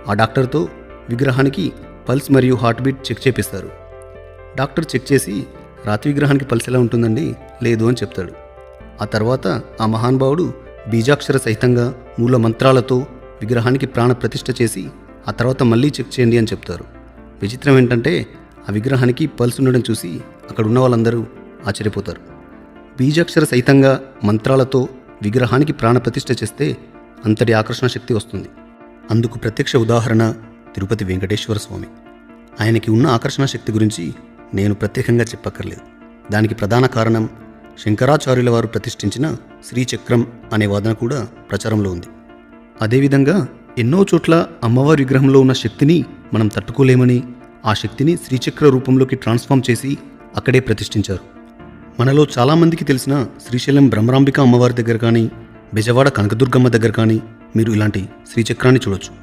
ఆ డాక్టర్తో విగ్రహానికి పల్స్ మరియు హార్ట్ బీట్ చెక్ చేపిస్తారు. డాక్టర్ చెక్ చేసి రాతి విగ్రహానికి పల్స్ ఎలా ఉంటుందండి, లేదు అని చెప్తాడు. ఆ తర్వాత ఆ మహానుభావుడు బీజాక్షర సహితంగా మూల మంత్రాలతో విగ్రహానికి ప్రాణ ప్రతిష్ఠ చేసి ఆ తర్వాత మళ్ళీ చెక్ చేయండి అని చెప్తారు. విచిత్రం ఏంటంటే ఆ విగ్రహానికి పల్స్ ఉండడం చూసి అక్కడ ఉన్న వాళ్ళందరూ ఆశ్చర్యపోతారు. బీజాక్షర సహితంగా మంత్రాలతో విగ్రహానికి ప్రాణ ప్రతిష్ఠ చేస్తే అంతటి ఆకర్షణ శక్తి వస్తుంది. అందుకు ప్రత్యక్ష ఉదాహరణ తిరుపతి వెంకటేశ్వర స్వామి. ఆయనకి ఉన్న ఆకర్షణ శక్తి గురించి నేను ప్రత్యేకంగా చెప్పక్కర్లేదు. దానికి ప్రధాన కారణం శంకరాచార్యుల వారు ప్రతిష్ఠించిన శ్రీచక్రం అనే వాదన కూడా ప్రచారంలో ఉంది. అదేవిధంగా ఎన్నో చోట్ల అమ్మవారి విగ్రహంలో ఉన్న శక్తిని మనం తట్టుకోలేమని ఆ శక్తిని శ్రీచక్ర రూపంలోకి ట్రాన్స్ఫార్మ్ చేసి అక్కడే ప్రతిష్ఠించారు. మనలో చాలామందికి తెలిసిన శ్రీశైలం బ్రహ్మరాంబిక అమ్మవారి దగ్గర కానీ, బెజవాడ కనకదుర్గమ్మ దగ్గర కానీ మీరు ఇలాంటి శ్రీచక్రాన్ని చూడొచ్చు.